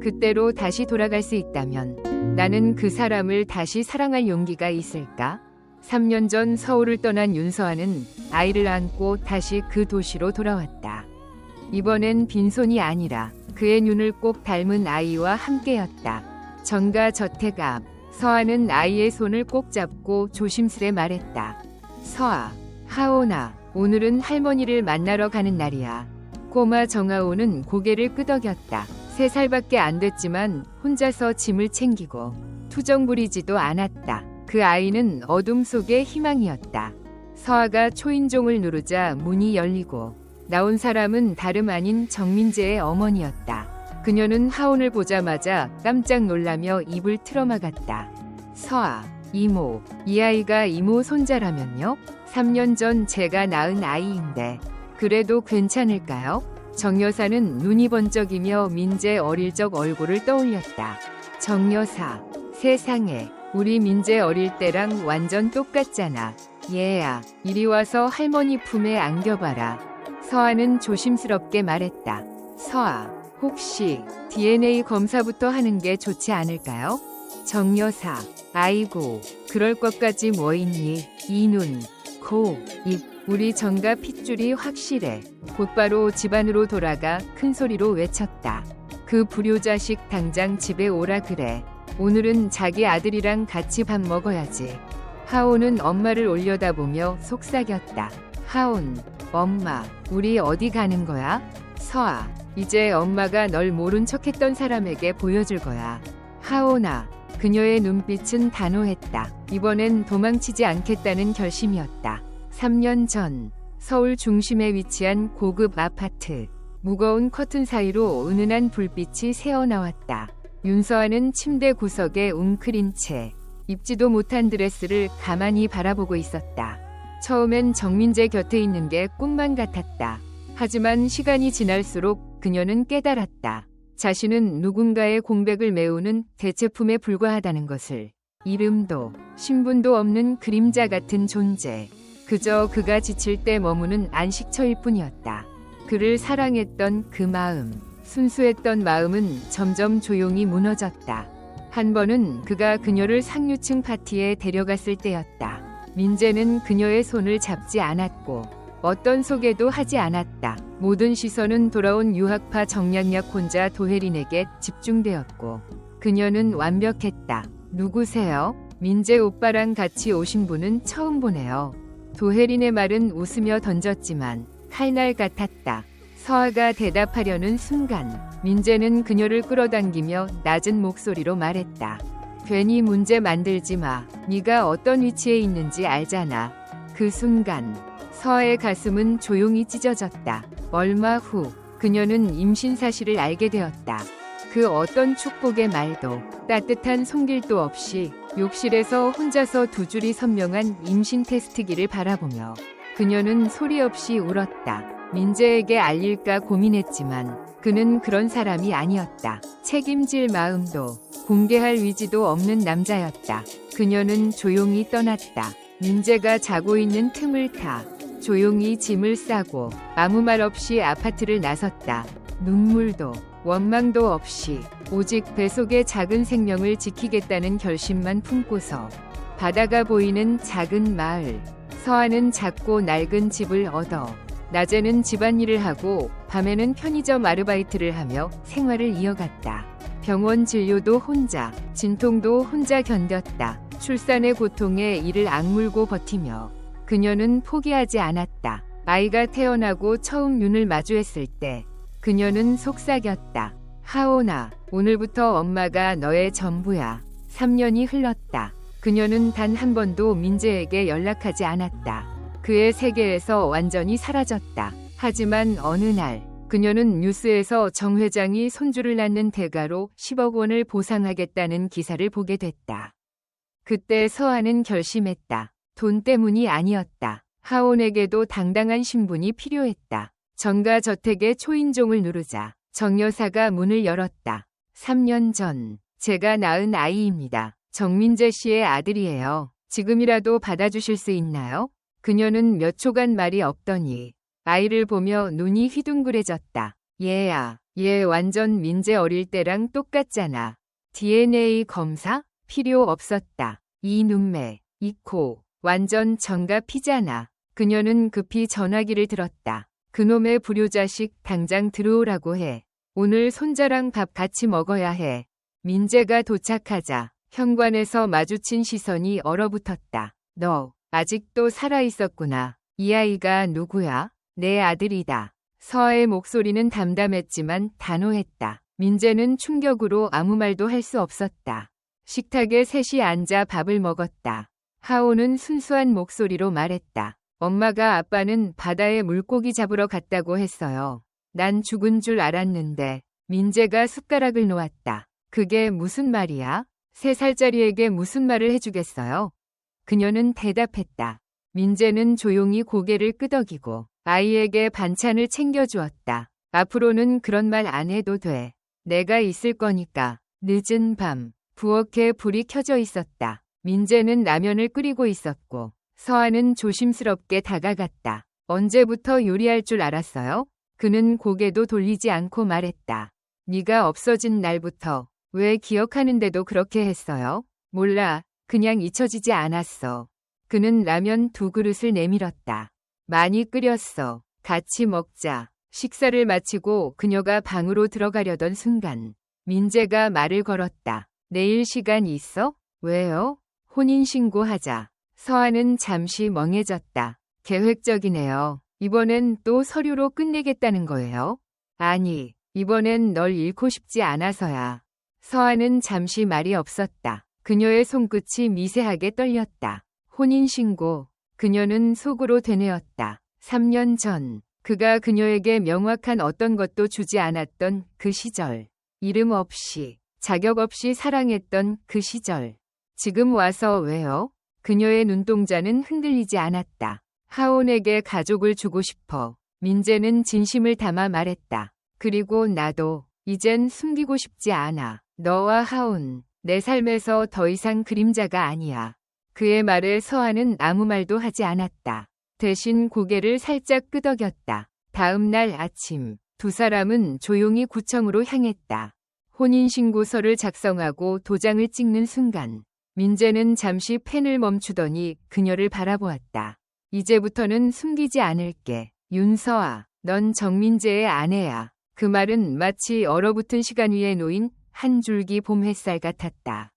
그때로 다시 돌아갈 수 있다면 나는 그 사람을 다시 사랑할 용기가 있을까? 3년 전 서울을 떠난 윤서아는 아이를 안고 다시 그 도시로 돌아왔다. 이번엔 빈손이 아니라 그의 눈을 꼭 닮은 아이와 함께였다. 정가 저택 앞, 서아는 아이의 손을 꼭 잡고 조심스레 말했다. 서아, 하오나, 오늘은 할머니를 만나러 가는 날이야. 꼬마 정하오는 고개를 끄덕였다. 3살밖에 안 됐지만 혼자서 짐을 챙기고 투정 부리지도 않았다. 그 아이는 어둠 속의 희망이었다. 서아가 초인종을 누르자 문이 열리고 나온 사람은 다름 아닌 정민재의 어머니였다. 그녀는 하온을 보자마자 깜짝 놀라며 입을 틀어막았다. 서아, 이모, 이 아이가 이모 손자라면요? 3년 전 제가 낳은 아이인데 그래도 괜찮을까요? 정 여사는 눈이 번쩍이며 민재 어릴 적 얼굴을 떠올렸다. 정 여사, 세상에, 우리 민재 어릴 때랑 완전 똑같잖아. 얘야, 이리 와서 할머니 품에 안겨봐라. 서아는 조심스럽게 말했다. 서아, 혹시 DNA 검사부터 하는 게 좋지 않을까요? 정 여사, 아이고, 그럴 것까지 뭐 있니? 이 눈, 코, 입, 우리 정가 핏줄이 확실해. 곧바로 집안으로 돌아가 큰 소리로 외쳤다. 그 불효자식 당장 집에 오라 그래. 오늘은 자기 아들이랑 같이 밥 먹어야지. 하온은 엄마를 올려다보며 속삭였다. 하온, 엄마, 우리 어디 가는 거야? 서아, 이제 엄마가 널 모른 척했던 사람에게 보여줄 거야. 하온아, 그녀의 눈빛은 단호했다. 이번엔 도망치지 않겠다는 결심이었다. 3년 전 서울 중심에 위치한 고급 아파트. 무거운 커튼 사이로 은은한 불빛이 새어나왔다. 윤서아는 침대 구석에 웅크린 채 입지도 못한 드레스를 가만히 바라보고 있었다. 처음엔 정민재 곁에 있는 게 꿈만 같았다. 하지만 시간이 지날수록 그녀는 깨달았다. 자신은 누군가의 공백을 메우는 대체품에 불과하다는 것을. 이름도 신분도 없는 그림자 같은 존재. 그저 그가 지칠 때 머무는 안식처일 뿐이었다. 그를 사랑했던 그 마음, 순수했던 마음은 점점 조용히 무너졌다. 한 번은 그가 그녀를 상류층 파티에 데려갔을 때였다. 민재는 그녀의 손을 잡지 않았고 어떤 소개도 하지 않았다. 모든 시선은 돌아온 유학파 정량약 혼자 도혜린에게 집중되었고 그녀는 완벽했다. 누구세요? 민재 오빠랑 같이 오신 분은 처음 보네요. 도혜린의 말은 웃으며 던졌지만 칼날 같았다. 서아가 대답하려는 순간 민재는 그녀를 끌어당기며 낮은 목소리로 말했다. 괜히 문제 만들지 마. 네가 어떤 위치에 있는지 알잖아. 그 순간 서아의 가슴은 조용히 찢어졌다. 얼마 후 그녀는 임신 사실을 알게 되었다. 그 어떤 축복의 말도 따뜻한 손길도 없이 욕실에서 혼자서 두 줄이 선명한 임신 테스트기를 바라보며 그녀는 소리 없이 울었다. 민재에게 알릴까 고민했지만 그는 그런 사람이 아니었다. 책임질 마음도 공개할 위지도 없는 남자였다. 그녀는 조용히 떠났다. 민재가 자고 있는 틈을 타 조용히 짐을 싸고 아무 말 없이 아파트를 나섰다. 눈물도 원망도 없이 오직 뱃속의 작은 생명을 지키겠다는 결심만 품고서 바다가 보이는 작은 마을. 서아는 작고 낡은 집을 얻어 낮에는 집안일을 하고 밤에는 편의점 아르바이트를 하며 생활을 이어갔다. 병원 진료도 혼자, 진통도 혼자 견뎠다. 출산의 고통에 이를 악물고 버티며 그녀는 포기하지 않았다. 아이가 태어나고 처음 눈을 마주했을 때 그녀는 속삭였다. 하온아, 오늘부터 엄마가 너의 전부야. 3년이 흘렀다. 그녀는 단 한 번도 민재에게 연락하지 않았다. 그의 세계에서 완전히 사라졌다. 하지만 어느 날 그녀는 뉴스에서 정 회장이 손주를 낳는 대가로 10억 원을 보상하겠다는 기사를 보게 됐다. 그때 서아는 결심했다. 돈 때문이 아니었다. 하온에게도 당당한 신분이 필요했다. 정가 저택의 초인종을 누르자 정 여사가 문을 열었다. 3년 전 제가 낳은 아이입니다. 정민재 씨의 아들이에요. 지금이라도 받아주실 수 있나요? 그녀는 몇 초간 말이 없더니 아이를 보며 눈이 휘둥그레졌다. 얘야, 얘 완전 민재 어릴 때랑 똑같잖아. DNA 검사? 필요 없었다. 이 눈매, 이 코, 완전 정갑이잖아. 그녀는 급히 전화기를 들었다. 그놈의 불효자식 당장 들어오라고 해. 오늘 손자랑 밥 같이 먹어야 해. 민재가 도착하자 현관에서 마주친 시선이 얼어붙었다. 너 아직도 살아있었구나. 이 아이가 누구야? 내 아들이다. 서아의 목소리는 담담했지만 단호했다. 민재는 충격으로 아무 말도 할 수 없었다. 식탁에 셋이 앉아 밥을 먹었다. 하오는 순수한 목소리로 말했다. 엄마가 아빠는 바다에 물고기 잡으러 갔다고 했어요. 난 죽은 줄 알았는데. 민재가 숟가락을 놓았다. 그게 무슨 말이야? 3살짜리에게 무슨 말을 해주겠어요? 그녀는 대답했다. 민재는 조용히 고개를 끄덕이고 아이에게 반찬을 챙겨주었다. 앞으로는 그런 말 안 해도 돼. 내가 있을 거니까. 늦은 밤, 부엌에 불이 켜져 있었다. 민재는 라면을 끓이고 있었고 서아는 조심스럽게 다가갔다. 언제부터 요리할 줄 알았어요? 그는 고개도 돌리지 않고 말했다. 네가 없어진 날부터. 왜 기억하는데도 그렇게 했어요? 몰라. 그냥 잊혀지지 않았어. 그는 라면 2그릇을 내밀었다. 많이 끓였어. 같이 먹자. 식사를 마치고 그녀가 방으로 들어가려던 순간 민재가 말을 걸었다. 내일 시간 있어? 왜요? 혼인신고하자. 서아는 잠시 멍해졌다. 계획적이네요. 이번엔 또 서류로 끝내겠다는 거예요? 아니, 이번엔 널 잃고 싶지 않아서야. 서아는 잠시 말이 없었다. 그녀의 손끝이 미세하게 떨렸다. 혼인신고. 그녀는 속으로 되뇌었다. 3년 전, 그가 그녀에게 명확한 어떤 것도 주지 않았던 그 시절. 이름 없이, 자격 없이 사랑했던 그 시절. 지금 와서 왜요? 그녀의 눈동자는 흔들리지 않았다. 하온에게 가족을 주고 싶어. 민재는 진심을 담아 말했다. 그리고 나도 이젠 숨기고 싶지 않아. 너와 하온, 내 삶에서 더 이상 그림자가 아니야. 그의 말에 서아는 아무 말도 하지 않았다. 대신 고개를 살짝 끄덕였다. 다음 날 아침, 두 사람은 조용히 구청으로 향했다. 혼인신고서를 작성하고 도장을 찍는 순간, 민재는 잠시 펜을 멈추더니 그녀를 바라보았다. 이제부터는 숨기지 않을게. 윤서아, 넌 정민재의 아내야. 그 말은 마치 얼어붙은 시간 위에 놓인 한 줄기 봄 햇살 같았다.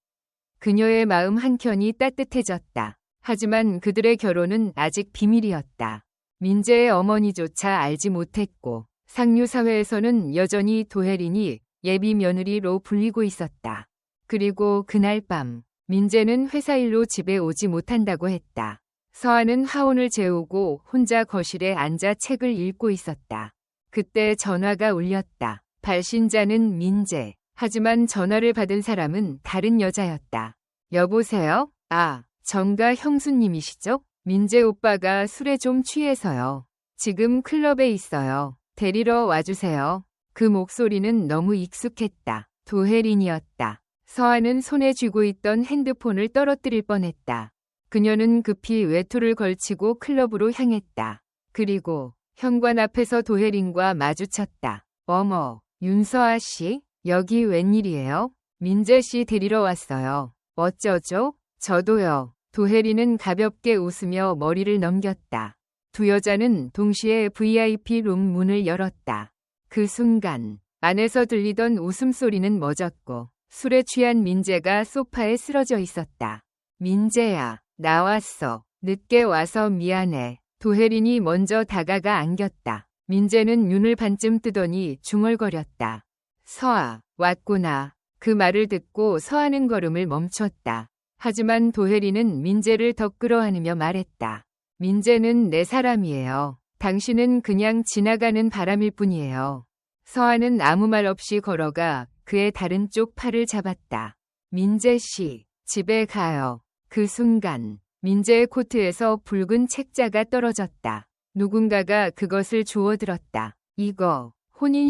그녀의 마음 한켠이 따뜻해졌다. 하지만 그들의 결혼은 아직 비밀이었다. 민재의 어머니조차 알지 못했고 상류사회에서는 여전히 도혜린이 예비 며느리로 불리고 있었다. 그리고 그날 밤 민재는 회사 일로 집에 오지 못한다고 했다. 서아는 하온을 재우고 혼자 거실에 앉아 책을 읽고 있었다. 그때 전화가 울렸다. 발신자는 민재. 하지만 전화를 받은 사람은 다른 여자였다. 여보세요? 아, 정가 형수님이시죠? 민재 오빠가 술에 좀 취해서요. 지금 클럽에 있어요. 데리러 와주세요. 그 목소리는 너무 익숙했다. 도혜린이었다. 서아는 손에 쥐고 있던 핸드폰을 떨어뜨릴 뻔했다. 그녀는 급히 외투를 걸치고 클럽으로 향했다. 그리고 현관 앞에서 도혜린과 마주쳤다. 어머, 윤서아 씨? 여기 웬일이에요? 민재 씨 데리러 왔어요. 어쩌죠? 저도요. 도혜린은 가볍게 웃으며 머리를 넘겼다. 두 여자는 동시에 VIP 룸 문을 열었다. 그 순간 안에서 들리던 웃음소리는 멎었고 술에 취한 민재가 소파에 쓰러져 있었다. 민재야, 나왔어. 늦게 와서 미안해. 도혜린이 먼저 다가가 안겼다. 민재는 눈을 반쯤 뜨더니 중얼거렸다. 서아, 왔구나. 그 말을 듣고 서아는 걸음을 멈췄다. 하지만 도혜린은 민재를 더 끌어안으며 말했다. 민재는 내 사람이에요. 당신은 그냥 지나가는 바람일 뿐이에요. 서아는 아무 말 없이 걸어가 그의 다른 쪽 팔을 잡았다. 민재 씨, 집에 가요. 그 순간 민재의 코트에서 붉은 책자가 떨어졌다. 누군가가 그것을 주워들었다. 이거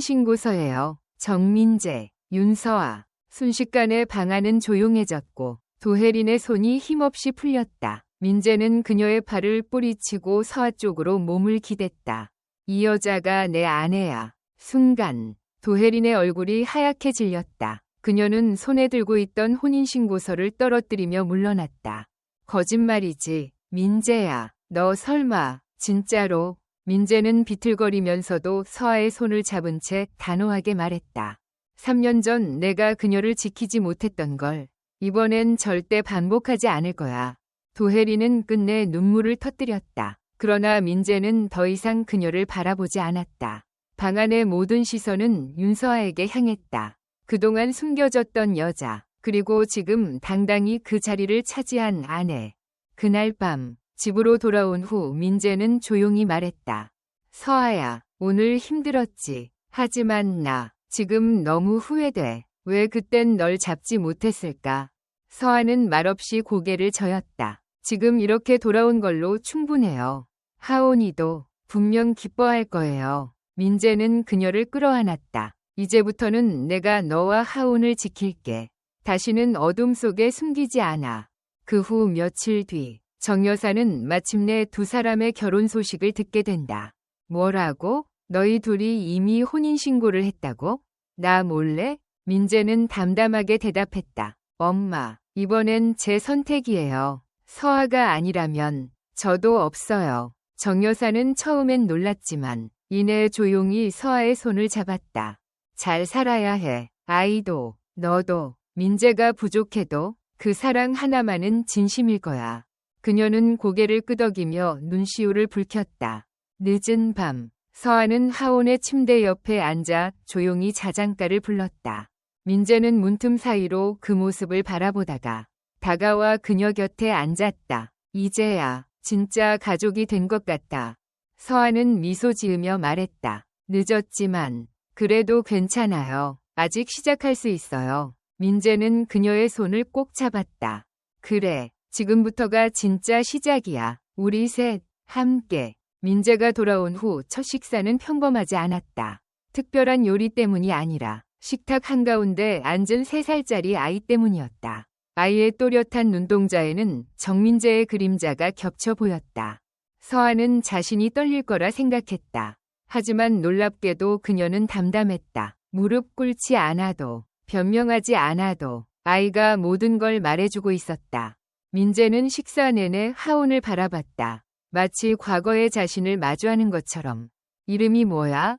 혼인신고서예요. 정민재, 윤서아. 순식간에 방 안은 조용해졌고 도혜린의 손이 힘없이 풀렸다. 민재는 그녀의 팔을 뿌리치고 서아 쪽으로 몸을 기댔다. 이 여자가 내 아내야. 순간 도혜린의 얼굴이 하얗게 질렸다. 그녀는 손에 들고 있던 혼인신고서를 떨어뜨리며 물러났다. 거짓말이지. 민재야. 너 설마 진짜로? 민재는 비틀거리면서도 서아의 손을 잡은 채 단호하게 말했다. 3년 전 내가 그녀를 지키지 못했던 걸 이번엔 절대 반복하지 않을 거야. 도혜리는 끝내 눈물을 터뜨렸다. 그러나 민재는 더 이상 그녀를 바라보지 않았다. 방 안의 모든 시선은 윤서아에게 향했다. 그동안 숨겨졌던 여자, 그리고 지금 당당히 그 자리를 차지한 아내. 그날 밤 집으로 돌아온 후 민재는 조용히 말했다. 서아야, 오늘 힘들었지. 하지만 나 지금 너무 후회돼. 왜 그땐 널 잡지 못했을까? 서아는 말없이 고개를 저었다. 지금 이렇게 돌아온 걸로 충분해요. 하온이도 분명 기뻐할 거예요. 민재는 그녀를 끌어안았다. 이제부터는 내가 너와 하온을 지킬게. 다시는 어둠 속에 숨기지 않아. 그 후 며칠 뒤 정 여사는 마침내 두 사람의 결혼 소식을 듣게 된다. 뭐라고? 너희 둘이 이미 혼인신고를 했다고? 나 몰래? 민재는 담담하게 대답했다. 엄마, 이번엔 제 선택이에요. 서아가 아니라면 저도 없어요. 정 여사는 처음엔 놀랐지만 이내 조용히 서아의 손을 잡았다. 잘 살아야 해. 아이도, 너도. 민재가 부족해도 그 사랑 하나만은 진심일 거야. 그녀는 고개를 끄덕이며 눈시울을 붉혔다. 늦은 밤, 서아는 하온의 침대 옆에 앉아 조용히 자장가를 불렀다. 민재는 문틈 사이로 그 모습을 바라보다가 다가와 그녀 곁에 앉았다. 이제야 진짜 가족이 된 것 같다. 서아는 미소 지으며 말했다. 늦었지만 그래도 괜찮아요. 아직 시작할 수 있어요. 민재는 그녀의 손을 꼭 잡았다. 그래, 지금부터가 진짜 시작이야. 우리 셋 함께. 민재가 돌아온 후 첫 식사는 평범하지 않았다. 특별한 요리 때문이 아니라 식탁 한가운데 앉은 3살짜리 아이 때문이었다. 아이의 또렷한 눈동자에는 정민재의 그림자가 겹쳐 보였다. 서아는 자신이 떨릴 거라 생각했다. 하지만 놀랍게도 그녀는 담담했다. 무릎 꿇지 않아도, 변명하지 않아도 아이가 모든 걸 말해주고 있었다. 민재는 식사 내내 하온을 바라봤다. 마치 과거의 자신을 마주하는 것처럼. 이름이 뭐야?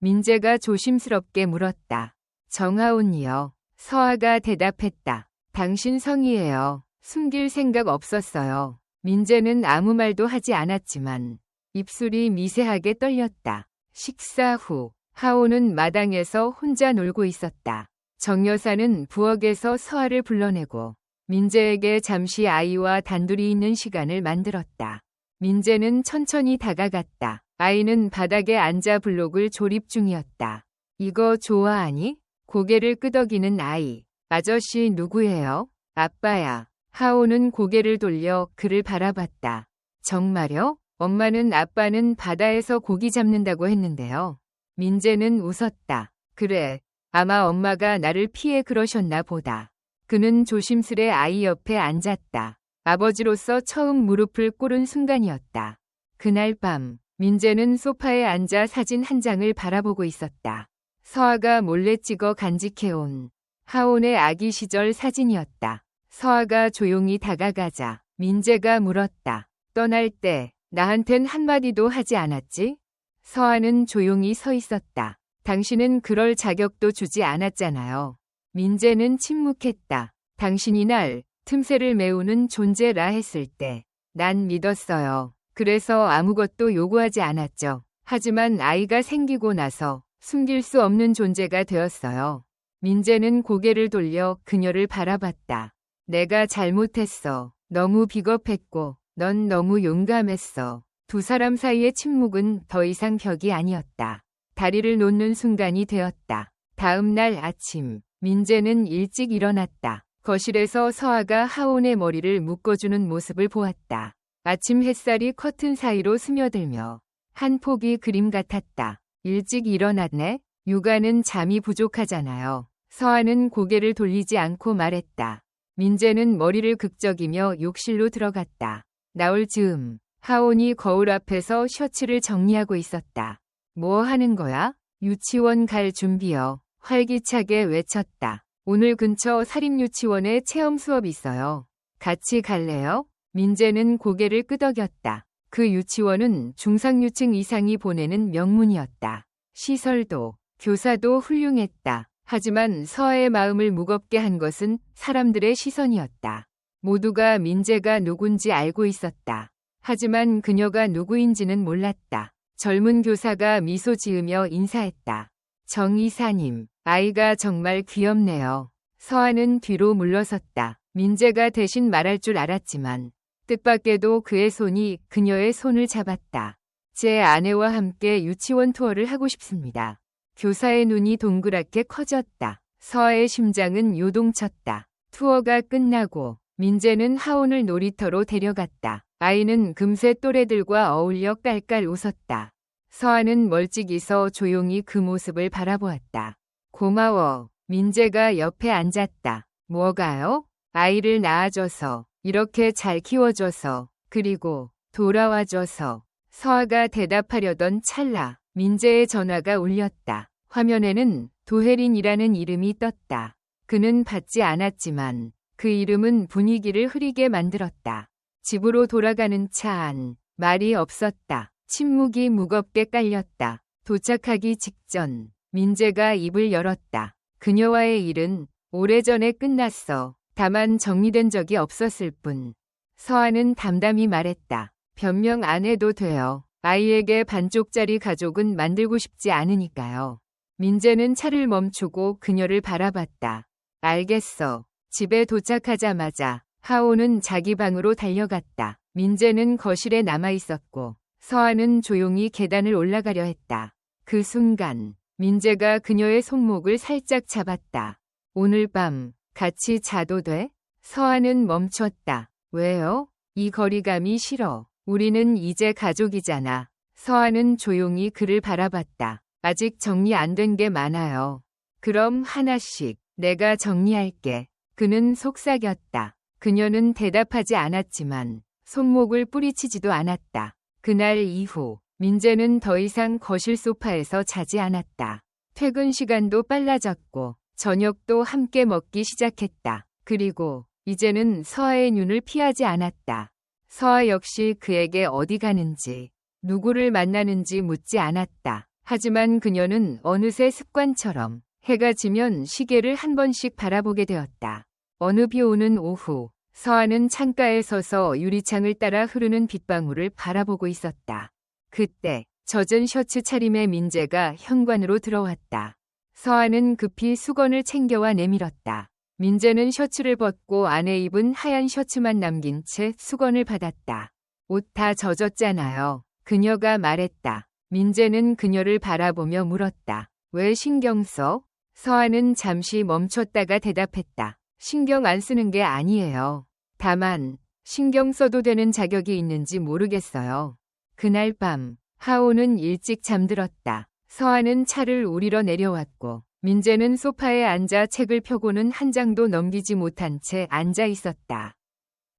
민재가 조심스럽게 물었다. 정하온이요. 서아가 대답했다. 당신 성이에요. 숨길 생각 없었어요. 민재는 아무 말도 하지 않았지만 입술이 미세하게 떨렸다. 식사 후 하온은 마당에서 혼자 놀고 있었다. 정 여사는 부엌에서 서아를 불러내고 민재에게 잠시 아이와 단둘이 있는 시간을 만들었다. 민재는 천천히 다가갔다. 아이는 바닥에 앉아 블록을 조립 중이었다. 이거 좋아하니? 고개를 끄덕이는 아이. 아저씨 누구예요? 아빠야. 하온은 고개를 돌려 그를 바라봤다. 정말요? 엄마는 아빠는 바다에서 고기 잡는다고 했는데요. 민재는 웃었다. 그래, 아마 엄마가 나를 피해 그러셨나 보다. 그는 조심스레 아이 옆에 앉았다. 아버지로서 처음 무릎을 꿇은 순간이었다. 그날 밤, 민재는 소파에 앉아 사진 한 장을 바라보고 있었다. 서아가 몰래 찍어 간직해온 하온의 아기 시절 사진이었다. 서아가 조용히 다가가자 민재가 물었다. 떠날 때 나한텐 한마디도 하지 않았지? 서아는 조용히 서 있었다. 당신은 그럴 자격도 주지 않았잖아요. 민재는 침묵했다. 당신이 날 틈새를 메우는 존재라 했을 때 난 믿었어요. 그래서 아무것도 요구하지 않았죠. 하지만 아이가 생기고 나서 숨길 수 없는 존재가 되었어요. 민재는 고개를 돌려 그녀를 바라봤다. 내가 잘못했어. 너무 비겁했고 넌 너무 용감했어. 두 사람 사이의 침묵은 더 이상 벽이 아니었다. 다리를 놓는 순간이 되었다. 다음 날 아침, 민재는 일찍 일어났다. 거실에서 서아가 하온의 머리를 묶어주는 모습을 보았다. 아침 햇살이 커튼 사이로 스며들며 한 폭이 그림 같았다. 일찍 일어났네? 육아는 잠이 부족하잖아요. 서아는 고개를 돌리지 않고 말했다. 민재는 머리를 극적이며 욕실로 들어갔다. 나올 즈음, 하온이 거울 앞에서 셔츠를 정리하고 있었다. 뭐 하는 거야? 유치원 갈 준비여. 활기차게 외쳤다. 오늘 근처 사립유치원에 체험 수업 있어요. 같이 갈래요? 민재는 고개를 끄덕였다. 그 유치원은 중상류층 이상이 보내는 명문이었다. 시설도, 교사도 훌륭했다. 하지만 서아의 마음을 무겁게 한 것은 사람들의 시선이었다. 모두가 민재가 누군지 알고 있었다. 하지만 그녀가 누구인지는 몰랐다. 젊은 교사가 미소 지으며 인사했다. 정 이사님, 아이가 정말 귀엽네요. 서아는 뒤로 물러섰다. 민재가 대신 말할 줄 알았지만 뜻밖에도 그의 손이 그녀의 손을 잡았다. 제 아내와 함께 유치원 투어를 하고 싶습니다. 교사의 눈이 동그랗게 커졌다. 서아의 심장은 요동쳤다. 투어가 끝나고 민재는 하온을 놀이터로 데려갔다. 아이는 금세 또래들과 어울려 깔깔 웃었다. 서아는 멀찍이 서 조용히 그 모습을 바라보았다. 고마워. 민재가 옆에 앉았다. 뭐가요? 아이를 낳아줘서, 이렇게 잘 키워줘서, 그리고 돌아와줘서. 서아가 대답하려던 찰나 민재의 전화가 울렸다. 화면에는 도혜린이라는 이름이 떴다. 그는 받지 않았지만 그 이름은 분위기를 흐리게 만들었다. 집으로 돌아가는 차 안, 말이 없었다. 침묵이 무겁게 깔렸다. 도착하기 직전 민재가 입을 열었다. 그녀와의 일은 오래전에 끝났어. 다만 정리된 적이 없었을 뿐. 서아는 담담히 말했다. 변명 안 해도 돼요. 아이에게 반쪽짜리 가족은 만들고 싶지 않으니까요. 민재는 차를 멈추고 그녀를 바라봤다. 알겠어. 집에 도착하자마자 하온은 자기 방으로 달려갔다. 민재는 거실에 남아 있었고 서아는 조용히 계단을 올라가려 했다. 그 순간 민재가 그녀의 손목을 살짝 잡았다. 오늘 밤 같이 자도 돼? 서아는 멈췄다. 왜요? 이 거리감이 싫어. 우리는 이제 가족이잖아. 서아는 조용히 그를 바라봤다. 아직 정리 안 된 게 많아요. 그럼 하나씩 내가 정리할게. 그는 속삭였다. 그녀는 대답하지 않았지만 손목을 뿌리치지도 않았다. 그날 이후 민재는 더 이상 거실 소파에서 자지 않았다. 퇴근 시간도 빨라졌고 저녁도 함께 먹기 시작했다. 그리고 이제는 서아의 눈을 피하지 않았다. 서아 역시 그에게 어디 가는지, 누구를 만나는지 묻지 않았다. 하지만 그녀는 어느새 습관처럼 해가 지면 시계를 한 번씩 바라보게 되었다. 어느 비 오는 오후, 서아는 창가에 서서 유리창을 따라 흐르는 빗방울을 바라보고 있었다. 그때 젖은 셔츠 차림의 민재가 현관으로 들어왔다. 서아는 급히 수건을 챙겨와 내밀었다. 민재는 셔츠를 벗고 안에 입은 하얀 셔츠만 남긴 채 수건을 받았다. 옷 다 젖었잖아요. 그녀가 말했다. 민재는 그녀를 바라보며 물었다. 왜 신경 써? 서아는 잠시 멈췄다가 대답했다. 신경 안 쓰는 게 아니에요. 다만 신경 써도 되는 자격이 있는지 모르겠어요. 그날 밤 하온은 일찍 잠들었다. 서아는 차를 우리러 내려왔고 민재는 소파에 앉아 책을 펴고는 한 장도 넘기지 못한 채 앉아 있었다.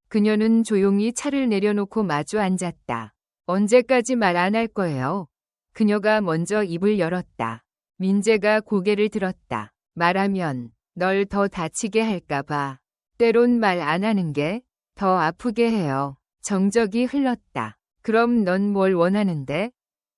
그녀는 조용히 차를 내려놓고 마주 앉았다. 언제까지 말 안 할 거예요? 그녀가 먼저 입을 열었다. 민재가 고개를 들었다. 말하면 널 더 다치게 할까봐. 때론 말 안 하는 게 더 아프게 해요. 정적이 흘렀다. 그럼 넌 뭘 원하는데?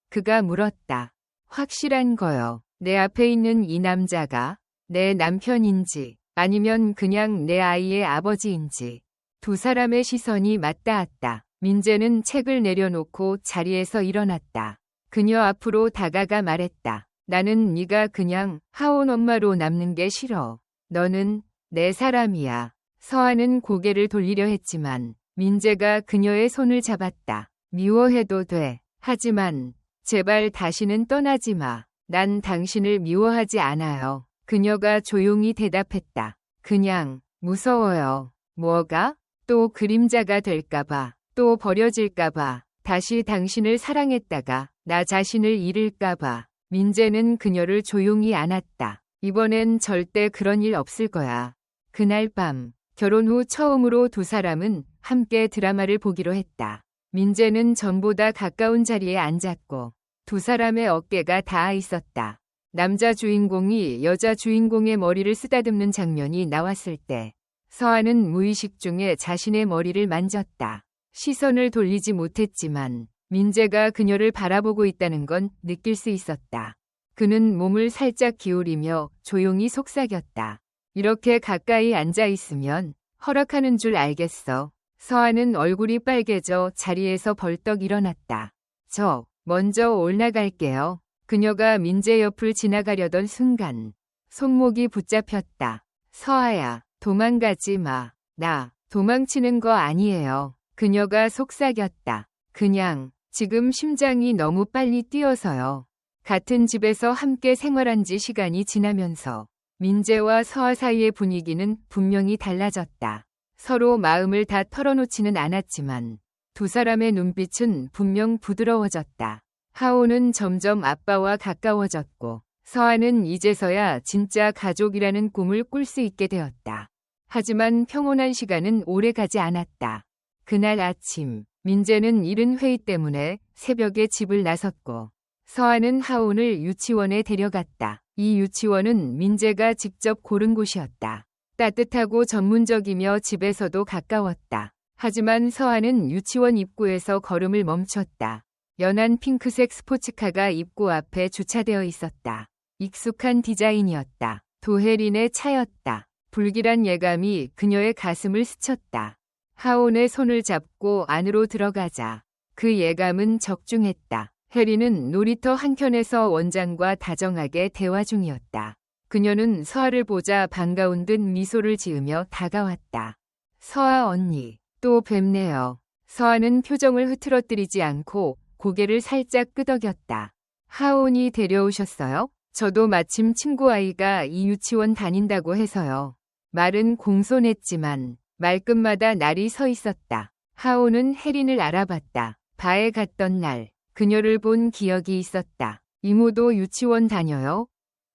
그가 물었다. 확실한 거요. 내 앞에 있는 이 남자가 내 남편인지 아니면 그냥 내 아이의 아버지인지. 두 사람의 시선이 맞닿았다. 민재는 책을 내려놓고 자리에서 일어났다. 그녀 앞으로 다가가 말했다. 나는 네가 그냥 하온 엄마로 남는 게 싫어. 너는 내 사람이야. 서아는 고개를 돌리려 했지만 민재가 그녀의 손을 잡았다. 미워해도 돼. 하지만 제발 다시는 떠나지 마. 난 당신을 미워하지 않아요. 그녀가 조용히 대답했다. 그냥 무서워요. 뭐가? 또 그림자가 될까봐. 또 버려질까봐. 다시 당신을 사랑했다가 나 자신을 잃을까봐. 민재는 그녀를 조용히 안았다. 이번엔 절대 그런 일 없을 거야. 그날 밤 결혼 후 처음으로 두 사람은 함께 드라마를 보기로 했다. 민재는 전보다 가까운 자리에 앉았고 두 사람의 어깨가 닿아 있었다. 남자 주인공이 여자 주인공의 머리를 쓰다듬는 장면이 나왔을 때 서아는 무의식 중에 자신의 머리를 만졌다. 시선을 돌리지 못했지만 민재가 그녀를 바라보고 있다는 건 느낄 수 있었다. 그는 몸을 살짝 기울이며 조용히 속삭였다. 이렇게 가까이 앉아 있으면 허락하는 줄 알겠어. 서아는 얼굴이 빨개져 자리에서 벌떡 일어났다. 저 먼저 올라갈게요. 그녀가 민재 옆을 지나가려던 순간 손목이 붙잡혔다. 서아야, 도망가지 마. 나 도망치는 거 아니에요. 그녀가 속삭였다. 그냥 지금 심장이 너무 빨리 뛰어서요. 같은 집에서 함께 생활한 지 시간이 지나면서 민재와 서아 사이의 분위기는 분명히 달라졌다. 서로 마음을 다 털어놓지는 않았지만 두 사람의 눈빛은 분명 부드러워졌다. 하오는 점점 아빠와 가까워졌고 서아는 이제서야 진짜 가족이라는 꿈을 꿀 수 있게 되었다. 하지만 평온한 시간은 오래 가지 않았다. 그날 아침, 민재는 이른 회의 때문에 새벽에 집을 나섰고 서아는 하온을 유치원에 데려갔다. 이 유치원은 민재가 직접 고른 곳이었다. 따뜻하고 전문적이며 집에서도 가까웠다. 하지만 서아는 유치원 입구에서 걸음을 멈췄다. 연한 핑크색 스포츠카가 입구 앞에 주차되어 있었다. 익숙한 디자인이었다. 도혜린의 차였다. 불길한 예감이 그녀의 가슴을 스쳤다. 하온의 손을 잡고 안으로 들어가자 그 예감은 적중했다. 혜리는 놀이터 한켠에서 원장과 다정하게 대화 중이었다. 그녀는 서아를 보자 반가운 듯 미소를 지으며 다가왔다. 서아 언니, 또 뵙네요. 서아는 표정을 흐트러뜨리지 않고 고개를 살짝 끄덕였다. 하온이 데려오셨어요? 저도 마침 친구 아이가 이 유치원 다닌다고 해서요. 말은 공손했지만 말끝마다 날이 서 있었다. 하온은 혜린을 알아봤다. 바에 갔던 날 그녀를 본 기억이 있었다. 이모도 유치원 다녀요?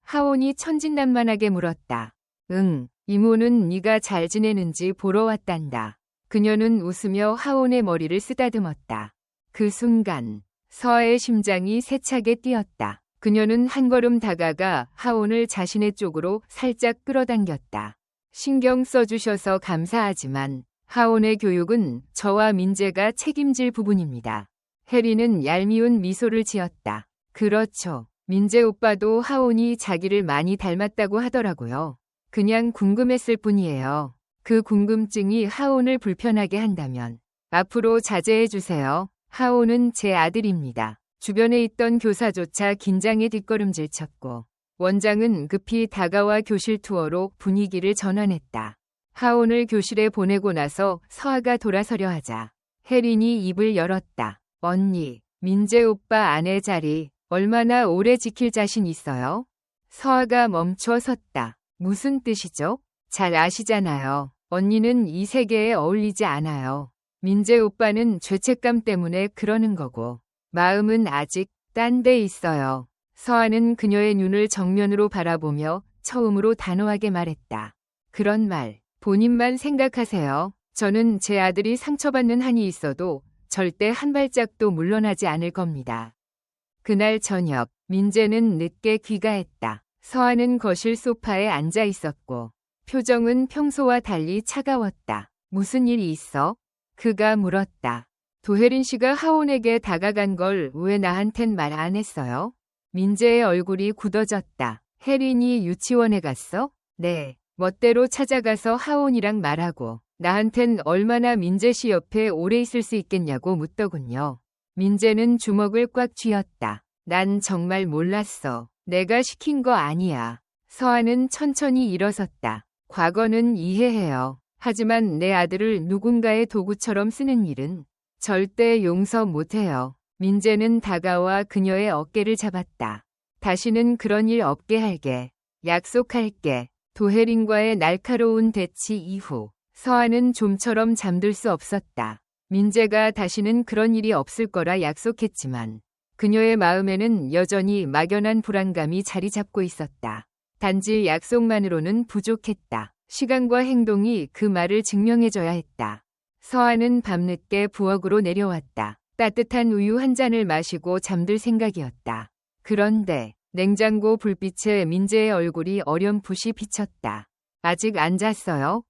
하온이 천진난만하게 물었다. 응, 이모는 네가 잘 지내는지 보러 왔단다. 그녀는 웃으며 하온의 머리를 쓰다듬었다. 그 순간 서아의 심장이 세차게 뛰었다. 그녀는 한 걸음 다가가 하온을 자신의 쪽으로 살짝 끌어당겼다. 신경 써주셔서 감사하지만 하온의 교육은 저와 민재가 책임질 부분입니다. 혜리는 얄미운 미소를 지었다. 그렇죠. 민재 오빠도 하온이 자기를 많이 닮았다고 하더라고요. 그냥 궁금했을 뿐이에요. 그 궁금증이 하온을 불편하게 한다면 앞으로 자제해주세요. 하온은 제 아들입니다. 주변에 있던 교사조차 긴장의 뒷걸음질 쳤고 원장은 급히 다가와 교실 투어로 분위기를 전환했다. 하온을 교실에 보내고 나서 서아가 돌아서려 하자 혜린이 입을 열었다. 언니, 민재 오빠 아내 자리 얼마나 오래 지킬 자신 있어요? 서아가 멈춰 섰다. 무슨 뜻이죠? 잘 아시잖아요. 언니는 이 세계에 어울리지 않아요. 민재 오빠는 죄책감 때문에 그러는 거고 마음은 아직 딴 데 있어요. 서아는 그녀의 눈을 정면으로 바라보며 처음으로 단호하게 말했다. 그런 말 본인만 생각하세요. 저는 제 아들이 상처받는 한이 있어도 절대 한 발짝도 물러나지 않을 겁니다. 그날 저녁 민재는 늦게 귀가했다. 서아는 거실 소파에 앉아 있었고 표정은 평소와 달리 차가웠다. 무슨 일이 있어? 그가 물었다. 도혜린 씨가 하온에게 다가간 걸 왜 나한텐 말 안 했어요? 민재의 얼굴이 굳어졌다. 혜린이 유치원에 갔어? 네. 멋대로 찾아가서 하온이랑 말하고 나한텐 얼마나 민재 씨 옆에 오래 있을 수 있겠냐고 묻더군요. 민재는 주먹을 꽉 쥐었다. 난 정말 몰랐어. 내가 시킨 거 아니야. 서아는 천천히 일어섰다. 과거는 이해해요. 하지만 내 아들을 누군가의 도구처럼 쓰는 일은 절대 용서 못해요. 민재는 다가와 그녀의 어깨를 잡았다. 다시는 그런 일 없게 할게. 약속할게. 도혜린과의 날카로운 대치 이후 서아는 좀처럼 잠들 수 없었다. 민재가 다시는 그런 일이 없을 거라 약속했지만 그녀의 마음에는 여전히 막연한 불안감이 자리 잡고 있었다. 단지 약속만으로는 부족했다. 시간과 행동이 그 말을 증명해줘야 했다. 서아는 밤늦게 부엌으로 내려왔다. 따뜻한 우유 한 잔을 마시고 잠들 생각이었다. 그런데 냉장고 불빛에 민재의 얼굴이 어렴풋이 비쳤다. 아직 안 잤어요?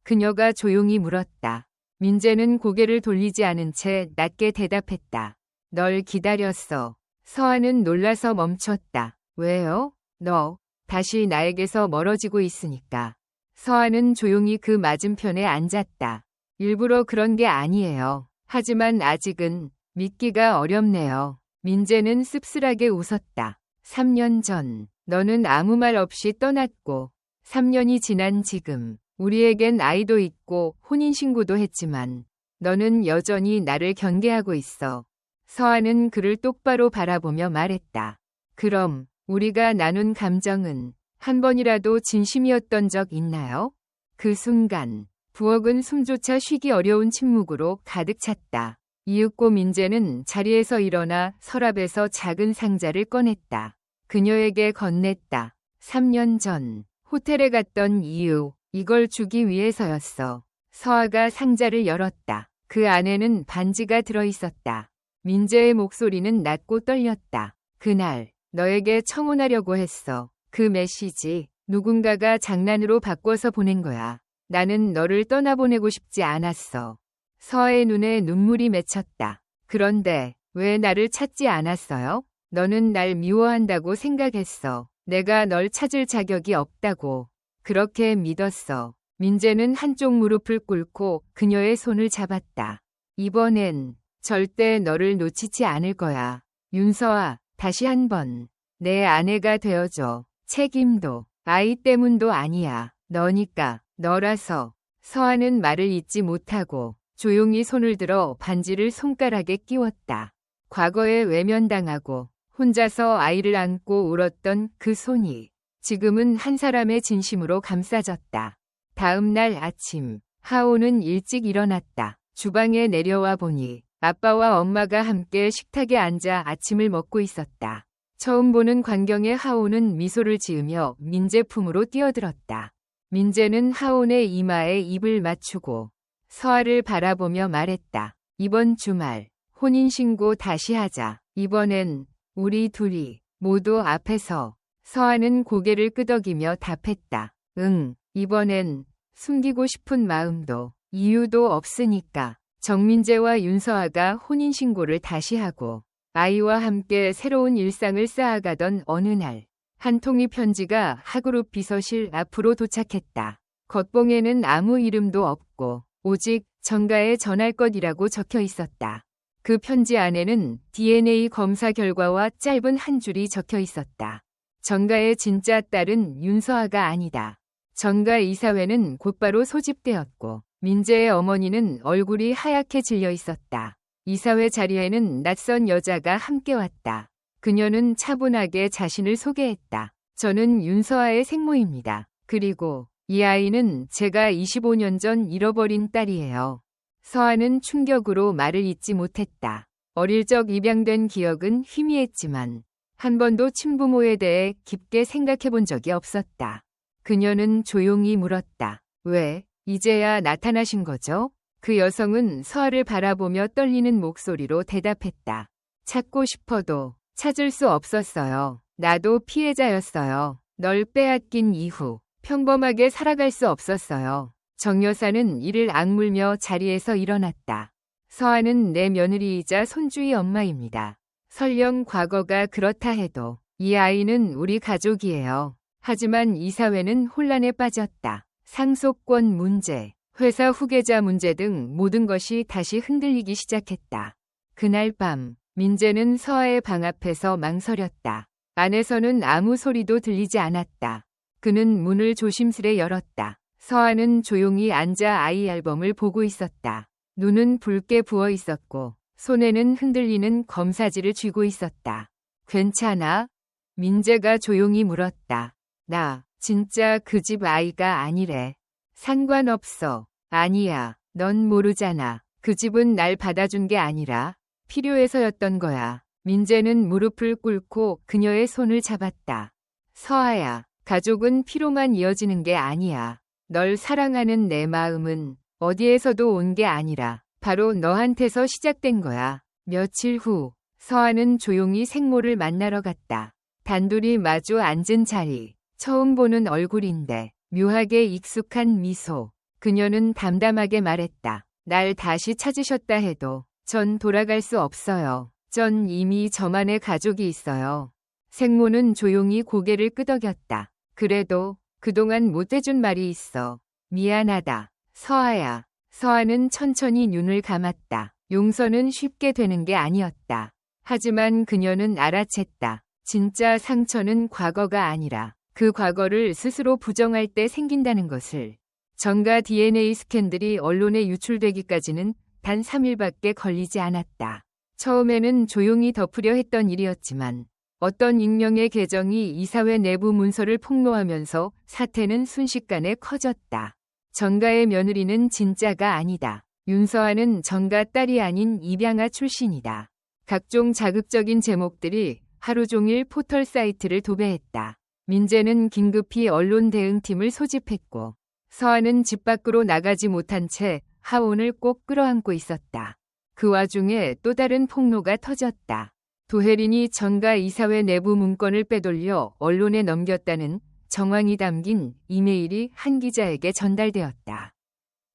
그녀가 조용히 물었다. 민재는 고개를 돌리지 않은 채 낮게 대답했다. 널 기다렸어. 서아는 놀라서 멈췄다. 왜요? 너 다시 나에게서 멀어지고 있으니까. 서아는 조용히 그 맞은편에 앉았다. 일부러 그런 게 아니에요. 하지만 아직은 믿기가 어렵네요. 민재는 씁쓸하게 웃었다. 3년 전 너는 아무 말 없이 떠났고 3년이 지난 지금 우리에겐 아이도 있고 혼인신고도 했지만 너는 여전히 나를 경계하고 있어. 서아는 그를 똑바로 바라보며 말했다. 그럼 우리가 나눈 감정은 한 번이라도 진심이었던 적 있나요? 그 순간 부엌은 숨조차 쉬기 어려운 침묵으로 가득 찼다. 이윽고 민재는 자리에서 일어나 서랍에서 작은 상자를 꺼냈다. 그녀에게 건넸다. 3년 전 호텔에 갔던 이유, 이걸 주기 위해서였어. 서아가 상자를 열었다. 그 안에는 반지가 들어있었다. 민재의 목소리는 낮고 떨렸다. 그날 너에게 청혼하려고 했어. 그 메시지 누군가가 장난으로 바꿔서 보낸 거야. 나는 너를 떠나보내고 싶지 않았어. 서아의 눈에 눈물이 맺혔다. 그런데 왜 나를 찾지 않았어요? 너는 날 미워한다고 생각했어. 내가 널 찾을 자격이 없다고. 그렇게 믿었어. 민재는 한쪽 무릎을 꿇고 그녀의 손을 잡았다. 이번엔 절대 너를 놓치지 않을 거야. 윤서아, 다시 한번 내 아내가 되어줘. 책임도 아이 때문도 아니야. 너니까. 너라서. 서아는 말을 잇지 못하고 조용히 손을 들어 반지를 손가락에 끼웠다. 과거에 외면당하고 혼자서 아이를 안고 울었던 그 손이 지금은 한 사람의 진심으로 감싸졌다. 다음 날 아침, 하오는 일찍 일어났다. 주방에 내려와 보니 아빠와 엄마가 함께 식탁에 앉아 아침을 먹고 있었다. 처음 보는 광경에 하오는 미소를 지으며 민재 품으로 뛰어들었다. 민재는 하온의 이마에 입을 맞추고 서아를 바라보며 말했다. 이번 주말 혼인신고 다시 하자. 이번엔 우리 둘이 모두 앞에서. 서아는 고개를 끄덕이며 답했다. 응, 이번엔 숨기고 싶은 마음도 이유도 없으니까. 정민재와 윤서아가 혼인신고를 다시 하고 아이와 함께 새로운 일상을 쌓아가던 어느 날 한 통의 편지가 하그룹 비서실 앞으로 도착했다. 겉봉에는 아무 이름도 없고 오직 정가에 전할 것이라고 적혀 있었다. 그 편지 안에는 DNA 검사 결과와 짧은 한 줄이 적혀 있었다. 정가의 진짜 딸은 윤서아가 아니다. 정가 이사회는 곧바로 소집되었고 민재의 어머니는 얼굴이 하얗게 질려 있었다. 이사회 자리에는 낯선 여자가 함께 왔다. 그녀는 차분하게 자신을 소개했다. 저는 윤서아의 생모입니다. 그리고 이 아이는 제가 25년 전 잃어버린 딸이에요. 서아는 충격으로 말을 잇지 못했다. 어릴 적 입양된 기억은 희미했지만 한 번도 친부모에 대해 깊게 생각해 본 적이 없었다. 그녀는 조용히 물었다. 왜 이제야 나타나신 거죠? 그 여성은 서아를 바라보며 떨리는 목소리로 대답했다. 찾고 싶어도 찾을 수 없었어요. 나도 피해자였어요. 널 빼앗긴 이후 평범하게 살아갈 수 없었어요. 정 여사는 이를 악물며 자리에서 일어났다. 서아는 내 며느리이자 손주의 엄마입니다. 설령 과거가 그렇다 해도 이 아이는 우리 가족이에요. 하지만 이 사회는 혼란에 빠졌다. 상속권 문제, 회사 후계자 문제 등 모든 것이 다시 흔들리기 시작했다. 그날 밤 민재는 서아의 방 앞에서 망설였다. 안에서는 아무 소리도 들리지 않았다. 그는 문을 조심스레 열었다. 서아는 조용히 앉아 아이 앨범을 보고 있었다. 눈은 붉게 부어 있었고 손에는 흔들리는 검사지를 쥐고 있었다. 괜찮아? 민재가 조용히 물었다. 나 진짜 그 집 아이가 아니래. 상관없어. 아니야. 넌 모르잖아. 그 집은 날 받아준 게 아니라 필요해서였던 거야. 민재는 무릎을 꿇고 그녀의 손을 잡았다. 서아야, 가족은 피로만 이어지는 게 아니야. 널 사랑하는 내 마음은 어디에서도 온 게 아니라 바로 너한테서 시작된 거야. 며칠 후, 서아는 조용히 생모를 만나러 갔다. 단둘이 마주 앉은 자리. 처음 보는 얼굴인데 묘하게 익숙한 미소. 그녀는 담담하게 말했다. 날 다시 찾으셨다 해도 전 돌아갈 수 없어요. 전 이미 저만의 가족이 있어요. 생모는 조용히 고개를 끄덕였다. 그래도 그동안 못해준 말이 있어. 미안하다. 서아야. 서아는 천천히 눈을 감았다. 용서는 쉽게 되는 게 아니었다. 하지만 그녀는 알아챘다. 진짜 상처는 과거가 아니라 그 과거를 스스로 부정할 때 생긴다는 것을. 정가 DNA 스캔들이 언론에 유출되기까지는 단 3일밖에 걸리지 않았다. 처음에는 조용히 덮으려 했던 일이었지만 어떤 익명의 계정이 이사회 내부 문서를 폭로하면서 사태는 순식간에 커졌다. 정가의 며느리는 진짜가 아니다. 윤서아는 정가 딸이 아닌 입양아 출신이다. 각종 자극적인 제목들이 하루 종일 포털 사이트를 도배했다. 민재는 긴급히 언론 대응팀을 소집했고 서아는 집 밖으로 나가지 못한 채 하온을 꼭 끌어안고 있었다. 그 와중에 또 다른 폭로가 터졌다. 도혜린이 정가 이사회 내부 문건을 빼돌려 언론에 넘겼다는 정황이 담긴 이메일이 한 기자에게 전달되었다.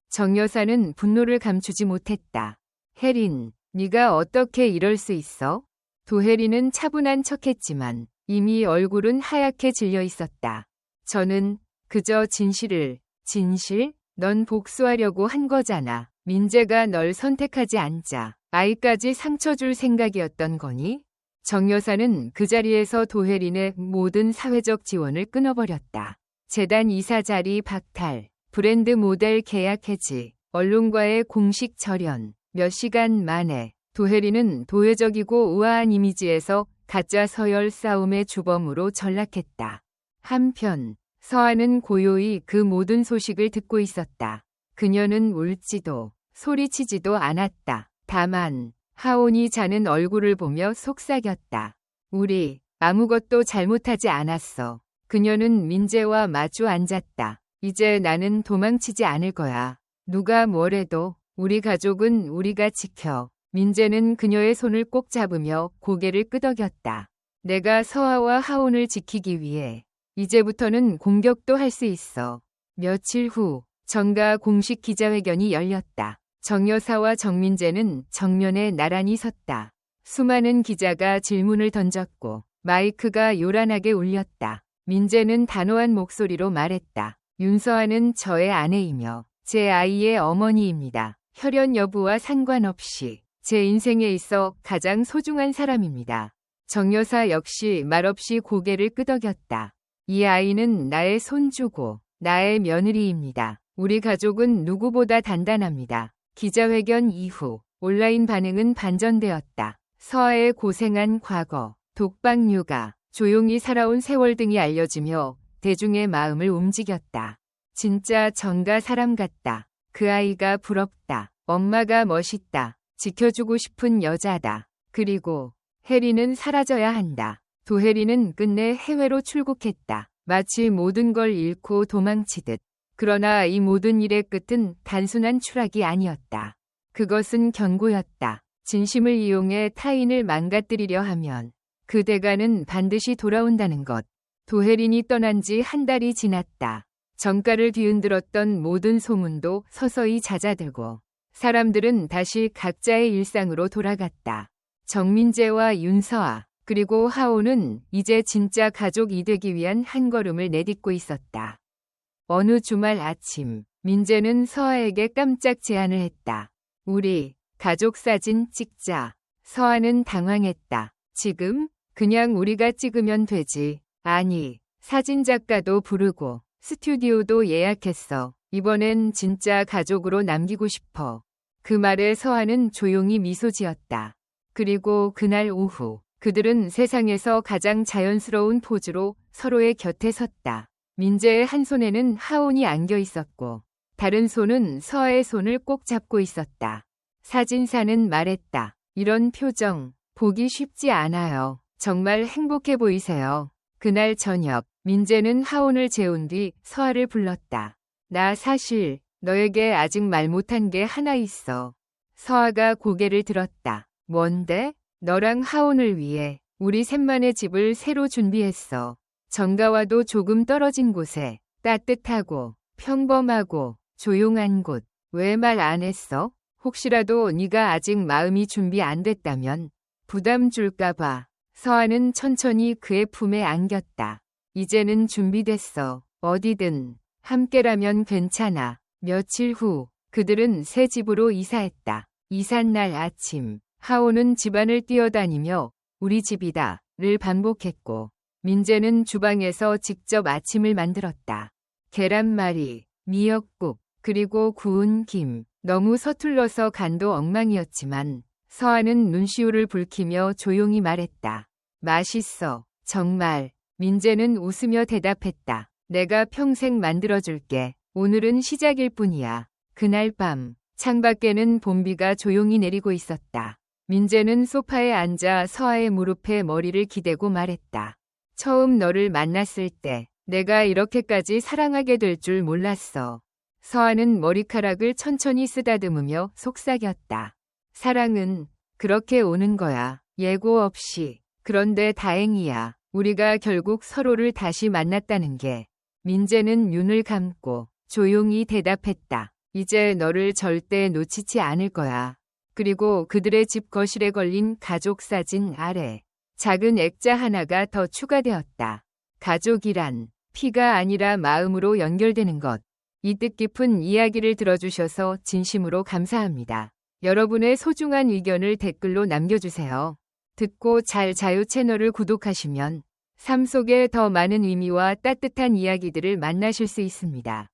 정 여사는 분노를 감추지 못했다. 혜린, 네가 어떻게 이럴 수 있어? 도혜린은 차분한 척했지만 이미 얼굴은 하얗게 질려 있었다. 저는 그저 진실? 넌 복수하려고 한 거잖아. 민재가 널 선택하지 않자 아이까지 상처 줄 생각이었던 거니? 정 여사는 그 자리에서 도혜린의 모든 사회적 지원을 끊어버렸다. 재단 이사 자리 박탈, 브랜드 모델 계약 해지, 언론과의 공식 절연. 몇 시간 만에 도혜린은 도회적이고 우아한 이미지에서 가짜 서열 싸움의 주범으로 전락했다. 한편 서아는 고요히 그 모든 소식을 듣고 있었다. 그녀는 울지도 소리치지도 않았다. 다만 하온이 자는 얼굴을 보며 속삭였다. 우리 아무것도 잘못하지 않았어. 그녀는 민재와 마주 앉았다. 이제 나는 도망치지 않을 거야. 누가 뭐래도 우리 가족은 우리가 지켜. 민재는 그녀의 손을 꼭 잡으며 고개를 끄덕였다. 내가 서아와 하온을 지키기 위해 이제부터는 공격도 할 수 있어. 며칠 후 정가 공식 기자회견이 열렸다. 정 여사와 정민재는 정면에 나란히 섰다. 수많은 기자가 질문을 던졌고 마이크가 요란하게 울렸다. 민재는 단호한 목소리로 말했다. 윤서아는 저의 아내이며 제 아이의 어머니입니다. 혈연 여부와 상관없이 제 인생에 있어 가장 소중한 사람입니다. 정 여사 역시 말없이 고개를 끄덕였다. 이 아이는 나의 손주고 나의 며느리입니다. 우리 가족은 누구보다 단단합니다. 기자회견 이후 온라인 반응은 반전되었다. 서아의 고생한 과거, 독박 육아, 조용히 살아온 세월 등이 알려지며 대중의 마음을 움직였다. 진짜 정가 사람 같다. 그 아이가 부럽다. 엄마가 멋있다. 지켜주고 싶은 여자다. 그리고 혜리는 사라져야 한다. 도혜리는 끝내 해외로 출국했다. 마치 모든 걸 잃고 도망치듯. 그러나 이 모든 일의 끝은 단순한 추락이 아니었다. 그것은 경고였다. 진심을 이용해 타인을 망가뜨리려 하면 그 대가는 반드시 돌아온다는 것. 도혜린이 떠난 지 한 달이 지났다. 정가를 뒤흔들었던 모든 소문도 서서히 잦아들고 사람들은 다시 각자의 일상으로 돌아갔다. 정민재와 윤서아 그리고 하온은 이제 진짜 가족이 되기 위한 한 걸음을 내딛고 있었다. 어느 주말 아침 민재는 서아에게 깜짝 제안을 했다. 우리 가족 사진 찍자. 서아는 당황했다. 지금? 그냥 우리가 찍으면 되지. 아니, 사진작가도 부르고 스튜디오도 예약했어. 이번엔 진짜 가족으로 남기고 싶어. 그 말에 서아는 조용히 미소 지었다. 그리고 그날 오후 그들은 세상에서 가장 자연스러운 포즈로 서로의 곁에 섰다. 민재의 한 손에는 하온이 안겨 있었고 다른 손은 서아의 손을 꼭 잡고 있었다. 사진사는 말했다. 이런 표정 보기 쉽지 않아요. 정말 행복해 보이세요. 그날 저녁 민재는 하온을 재운 뒤 서아를 불렀다. 나 사실 너에게 아직 말 못한 게 하나 있어. 서아가 고개를 들었다. 뭔데? 너랑 하온을 위해 우리 셋만의 집을 새로 준비했어. 정가와도 조금 떨어진 곳에 따뜻하고 평범하고 조용한 곳. 왜 말 안 했어? 혹시라도 네가 아직 마음이 준비 안 됐다면 부담 줄까 봐. 서아는 천천히 그의 품에 안겼다. 이제는 준비됐어. 어디든 함께라면 괜찮아. 며칠 후 그들은 새 집으로 이사했다. 이삿날 아침 하오는 집안을 뛰어다니며 우리 집이다를 반복했고 민재는 주방에서 직접 아침을 만들었다. 계란말이, 미역국, 그리고 구운 김. 너무 서툴러서 간도 엉망이었지만 서아는 눈시울을 붉히며 조용히 말했다. 맛있어. 정말. 민재는 웃으며 대답했다. 내가 평생 만들어줄게. 오늘은 시작일 뿐이야. 그날 밤 창밖에는 봄비가 조용히 내리고 있었다. 민재는 소파에 앉아 서아의 무릎에 머리를 기대고 말했다. 처음 너를 만났을 때 내가 이렇게까지 사랑하게 될 줄 몰랐어. 서아는 머리카락을 천천히 쓰다듬으며 속삭였다. 사랑은 그렇게 오는 거야. 예고 없이. 그런데 다행이야. 우리가 결국 서로를 다시 만났다는 게. 민재는 눈을 감고 조용히 대답했다. 이제 너를 절대 놓치지 않을 거야. 그리고 그들의 집 거실에 걸린 가족 사진 아래 작은 액자 하나가 더 추가되었다. 가족이란 피가 아니라 마음으로 연결되는 것. 이 뜻깊은 이야기를 들어주셔서 진심으로 감사합니다. 여러분의 소중한 의견을 댓글로 남겨주세요. 듣고 잘 자요 채널을 구독하시면 삶 속에 더 많은 의미와 따뜻한 이야기들을 만나실 수 있습니다.